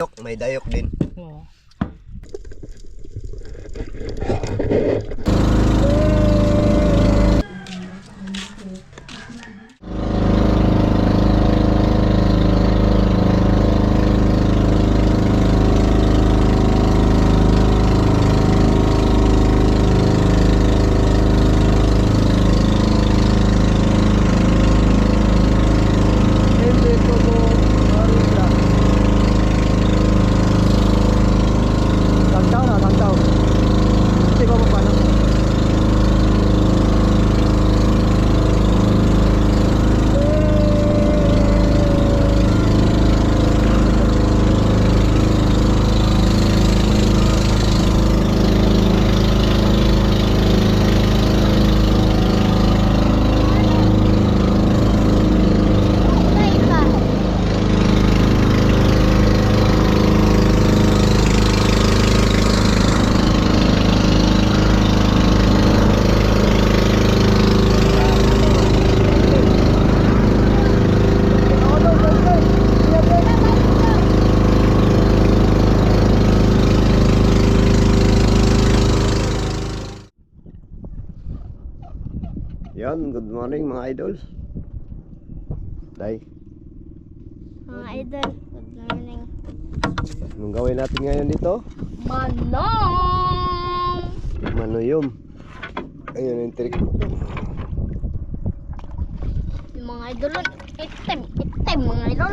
May dayok din. Oo. Yan, good morning mga idol. Day, Mga idol, good morning. anong gawin natin ngayon dito? Manong! Manuyom. Ayun yung trick. Yung mga idol, itim mga idol.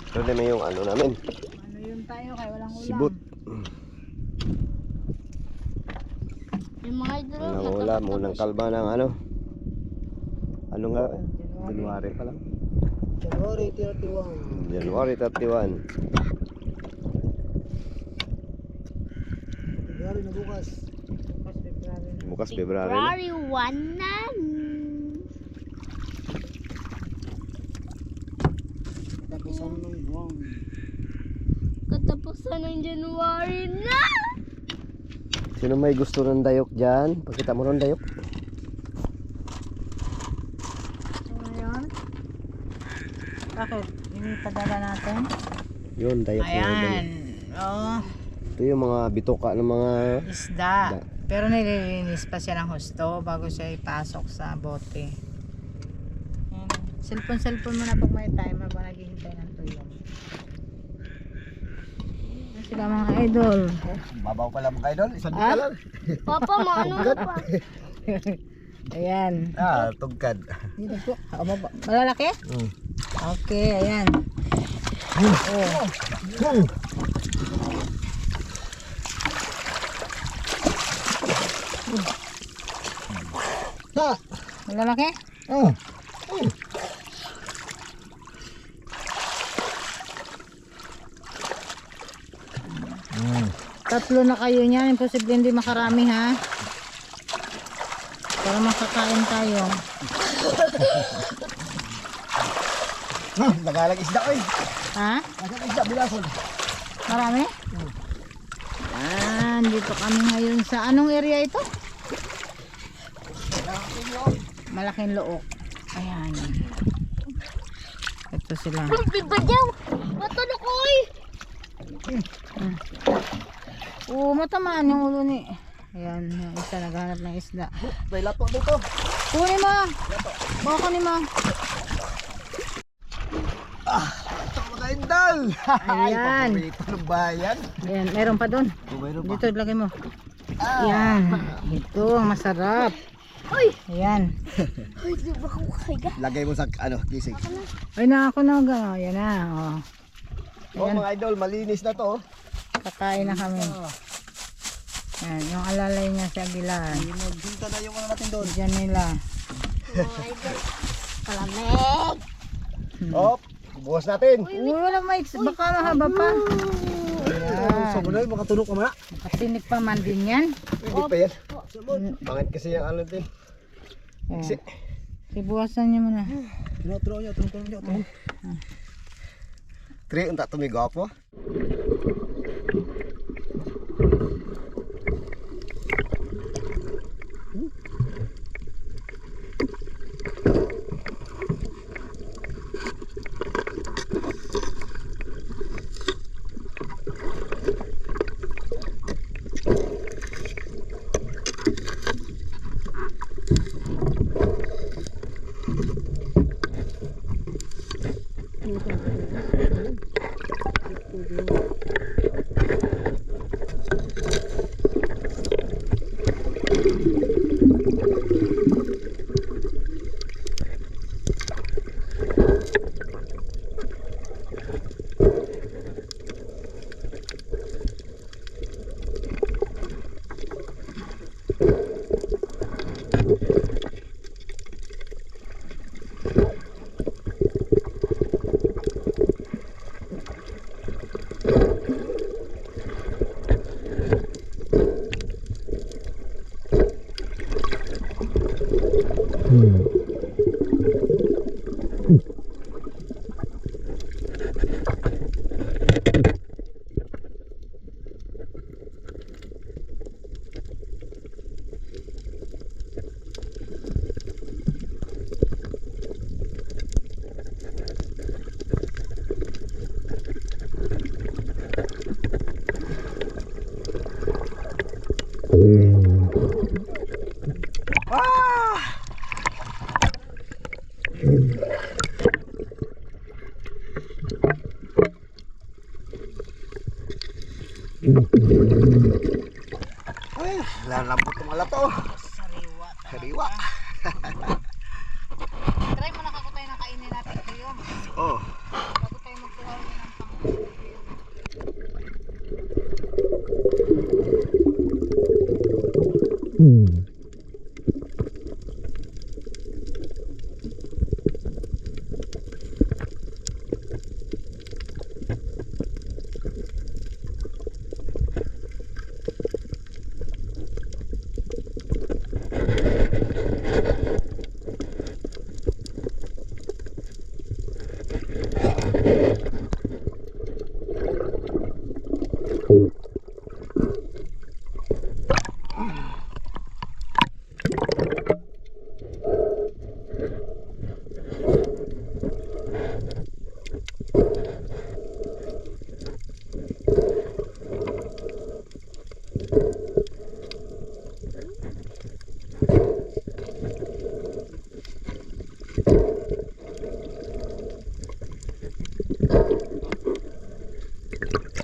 Ito naman yung ano namin. Ano yun tayo kaya walang ulam. Sibut. Yung mga idol, Walang ulam, unang kalma ng ano. Ano nga? January pa lang. January 31. January 31. January na bukas. Bukas February na. February 1 na. Tapusan ng buwan. Katapusan ng January na. Sino may gusto ng dayok dyan? Pakita mo ng dayok. Ngayon. Bakit? Inipadala natin? Yun, dayok na Ayan. dayok. Oh, Ito yung mga bituka ng mga isda. Isda. Pero nililinis pa siya ng husto bago siya ipasok sa bote. Ayan. Cellphone mo na pag may time habang naghihintay ng tuyong. Ayan sila mga idol. babaw pa lang mga idol. Isang Ah? lang. Papa, maano na pa? Ayan. Tugkad. Dito po. Malalaki? Okay, ayan. Oh. Malalaki? Tatlo na kayo niyan. Imposible hindi makarami ha. Para makakain tayo. Nagalag isda ko eh. Ha? Nagalag isda bilason. Marami? Yan, dito kami ngayon sa anong area ito? Malaking Look. Ayan. Ito sila. Bibadyaw! Matulog ko eh! Oo, matamaan yung ulo ni. Ayan, yung isa naghanap ng isda. May lato dito. Kunin mo! Baka kunin mo. Ito mga idol. Ayan. Paborito ng bayan. Ayan, meron pa doon. Mayroon pa. Dito, lagay mo. Ayan. Ito, ang masarap. Uy! Ayan. Uy, di ba ko kaya? Lagay mo sa ano, kisig. Ay, na ako na. Ayan na. Oh. Oh Ayan. mga idol, malinis na to. Kakain na kami. Yan, yung alalay niya sa Aguilar. Hinta na yung ano natin doon. Diyan nila. Mga idol, palamig! Hop, bukas natin. Uy, wala may baka mahaba pa. Sa bunay, makatulog ka muna. Kasinik pa man din yan. Hindi pa yan. Pangit kasi yung ano din. Ayan. Sibuwasan niyo muna. Tulog niya. Tri, unta tumigaw po. Ay, lalambot ng ala to. Sariwa. Sariwa. Try mo na kako tayo ng kainin natin ito yun. Oh. Bago tayo magkuha ulit ng pang.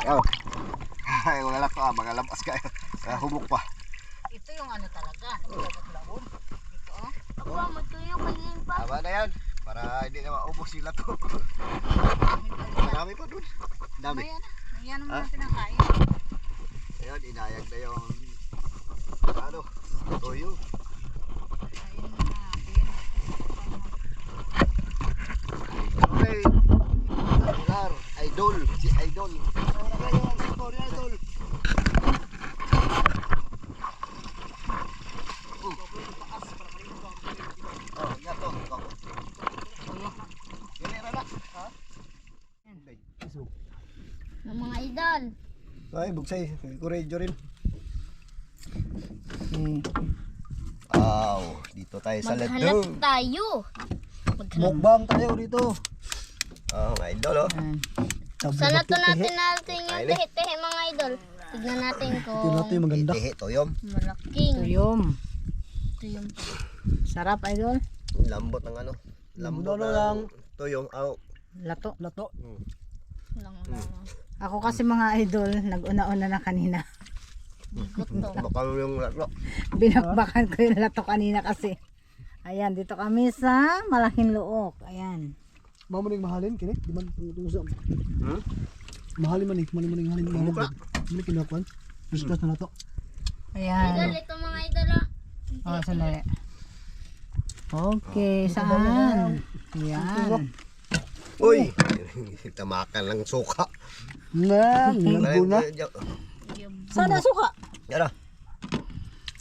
Oh. Ay, wala to mga lampas kayo. Humok pa. Ito yung ano talaga. Labot-labot. Ito oh. Ako, matuyo kayo pa. Tama na yan. Para hindi na maubos sila to. Marami pa dun. Dami. Ayan na. Ayan naman Ha? natin ang kain. Ayun, inayag na yung ano, toyo. Kain na natin. Okay. Idol. Si Idol. Wala kayo ang story, Idol. Oh, yan to. Yan na. Ha? Ng mga idol. Ay, bugsay. Kuredyo rin. Wow, dito tayo sa Maghanap ladong. tayo. Mukbang tayo dito. Oh, mga idol oh. Ayan. Sa lato natin yung Ay, tehe-tehe mga idol. Tignan natin Ito kung natin yung maganda. Tihi, toyom. malaking. Tuyom. Tuyong. Sarap idol. Lambot ng ano. Lambot Ano ng lang. toyong. Oh. Lato. Lato. Lang. Ako kasi mga idol, nag-una-una na kanina. Gutom. Baka yung lato. Binakbakan ko yung lato kanina kasi. Ayan, dito kami sa Malaking Luok. Ayan. Mamuning mahalin kini. Di man tungusam. Hmm? Mahalin man eh. Mahalin mahalin. Mukha. Mali kinakuan. Discuss na lato. Idol, Ayan. ito mga idol. Oh, sandali. Okay, saan? Ayan. Uy! Tamakan lang suka. Na, naguna. Sana suka. Yan ah.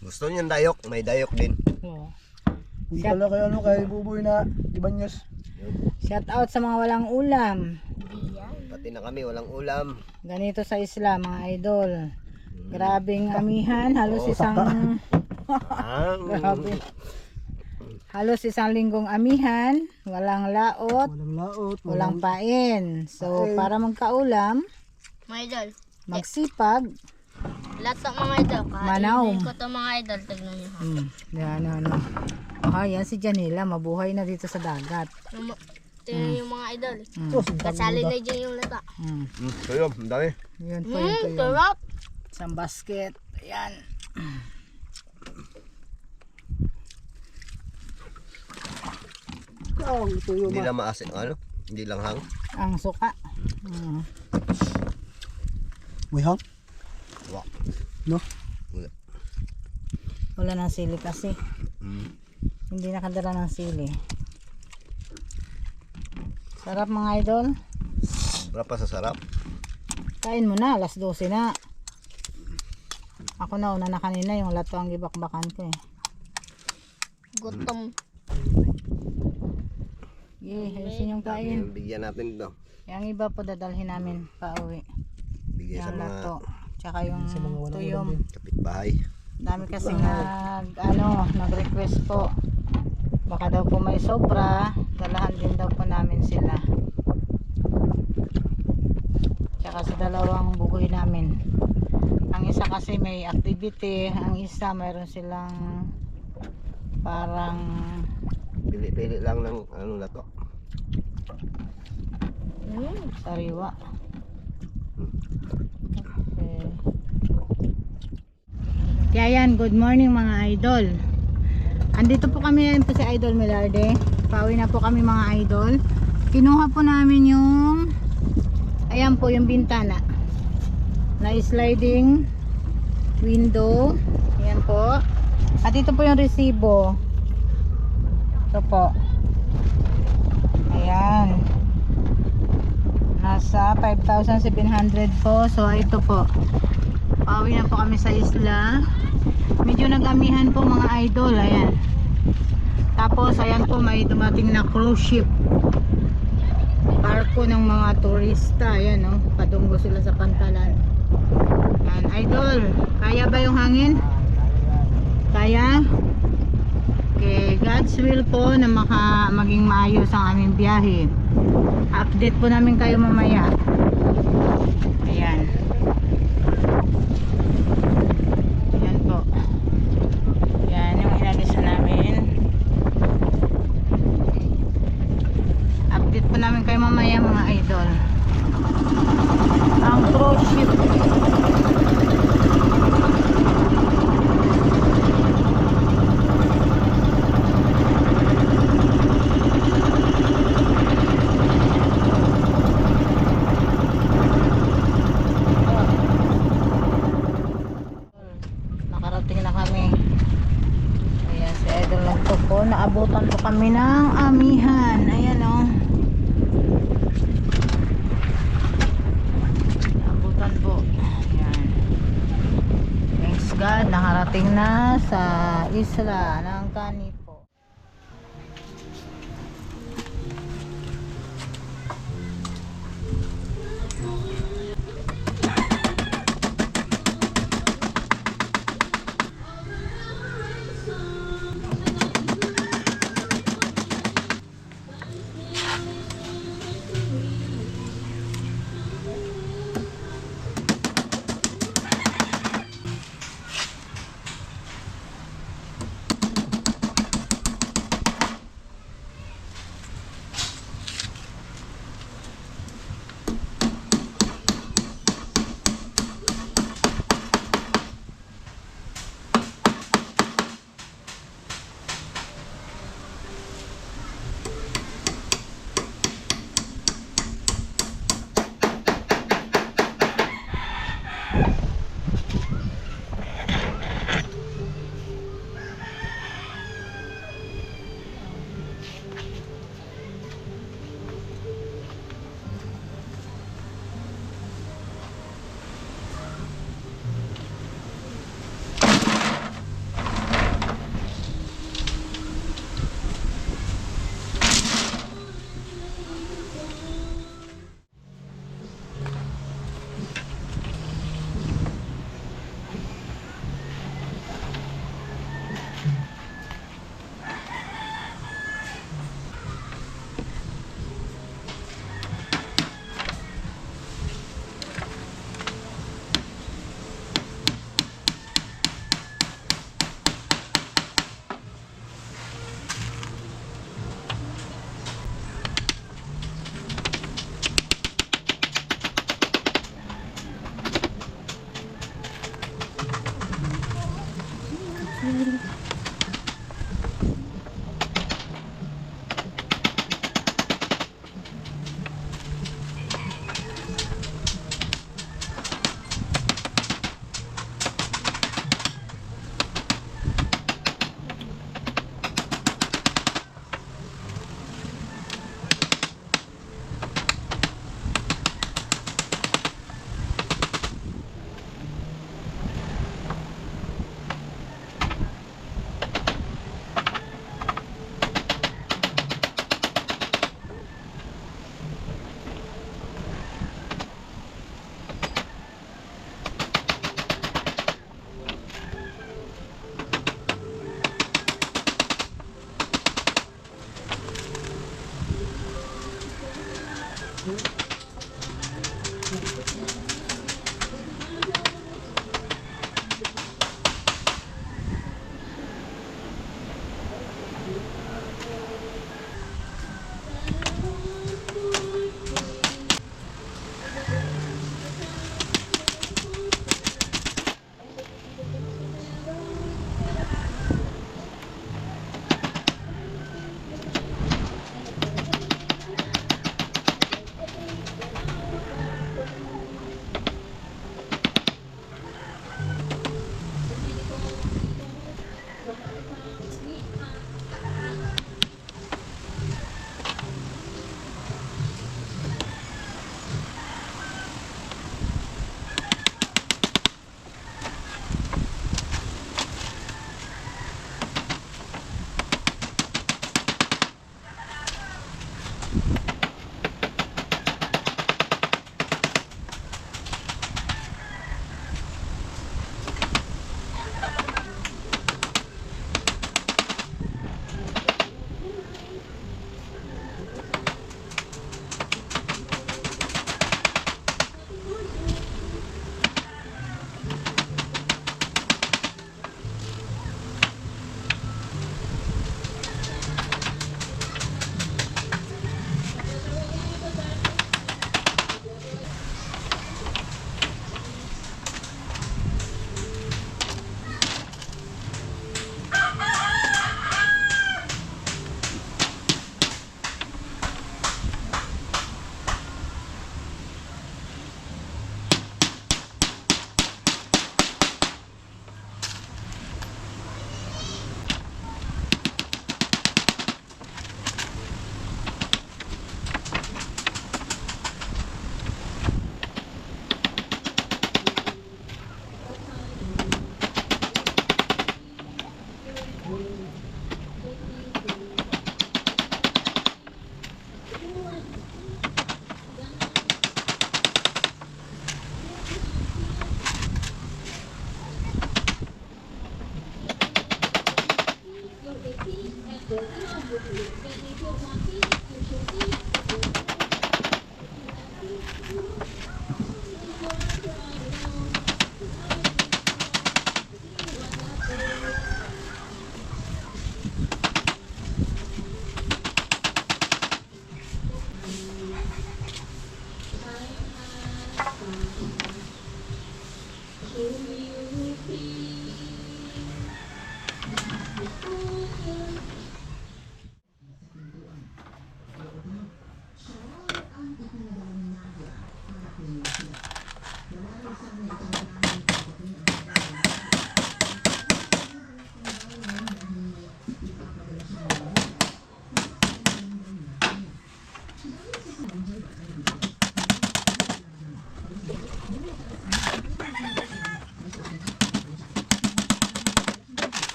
Gusto niyan dayok. May dayok din. Oh. Hindi pala kay ano kay Buboy na Ibanyos. Shout out sa mga walang ulam. Pati na kami walang ulam. Ganito sa isla mga idol. Grabing amihan, halos isang grabe. Halos isang linggong amihan, walang laot, Walang laot. walang pain. So para magkaulam, Mga idol. magsipag. Lato mga idol. Manaw. Kainin ko to mga idol. Tignan nyo. Yan ano. Ah, yan si Janila, mabuhay na dito sa dagat. Tingnan yung mga idol. Mm. Kasali na dyan yung lato. Mm. Toyom, ang dami. Yun po yun. Sarap. Isang basket. Ayan. Oh, ito yung Hindi lang maasin. Ano? Hindi lang hang. Ang suka. Mm. may hang. Wak. No? Wala ng sili kasi. Mm. Hindi nakadala ng sili. Sarap mga idol. Berapa sa sarap? Kain mo na, alas 12 na. Ako na una na kanina, yung lato ang gibakbakan ko eh. Gutom. Yay, ayusin yung kain. Bigyan natin ito. Yung iba po dadalhin namin pa uwi. Bigyan sa Yung mga lato. Tsaka yung Sa mga walang tuyom. ulam din. kapitbahay. Dami kasi nag-request po. Baka daw po may sobra, dalahan din daw po namin sila. Tsaka sa dalawang bugoy namin. Ang isa kasi may activity, ang isa mayroon silang parang Pili-pili lang ng ano na to. sariwa. Okay. Kaya yan, good morning mga idol. Andito po kami ngayon po si Idol Melarde. Pauwi na po kami mga idol. Kinuha po namin yung ayan po yung bintana na sliding window. Ayan po. At ito po yung resibo. Ito po. Ayan. Nasa 5,700 po. So ito po. Pauwi na po kami sa isla. Medyo nagamihan po mga idol. Ayan. Tapos ayan po may dumating na cruise ship. Barko ng mga turista. Ayan o. Padunggo sila sa pantalan. Ayan. Idol. Kaya ba yung hangin? Kaya? Okay. God's will po na maging maayos ang aming biyahe. Update po namin kayo mamaya. Ayan. Ayan po. Ayan yung inalis namin. Update po namin kayo mamaya mga idol. Ang cruise ship. Nakarating na kami. Ayan si Idol nagtupo. Naabutan po kami ng amihan. Ayan o. Naabutan po. Ayan. Thanks God. Nakarating na sa isla ng Canipo.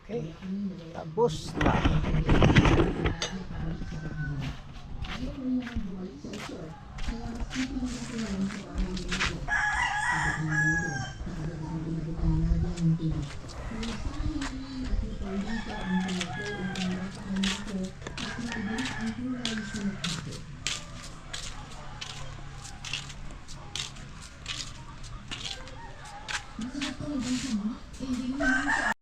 Okay, tapos na.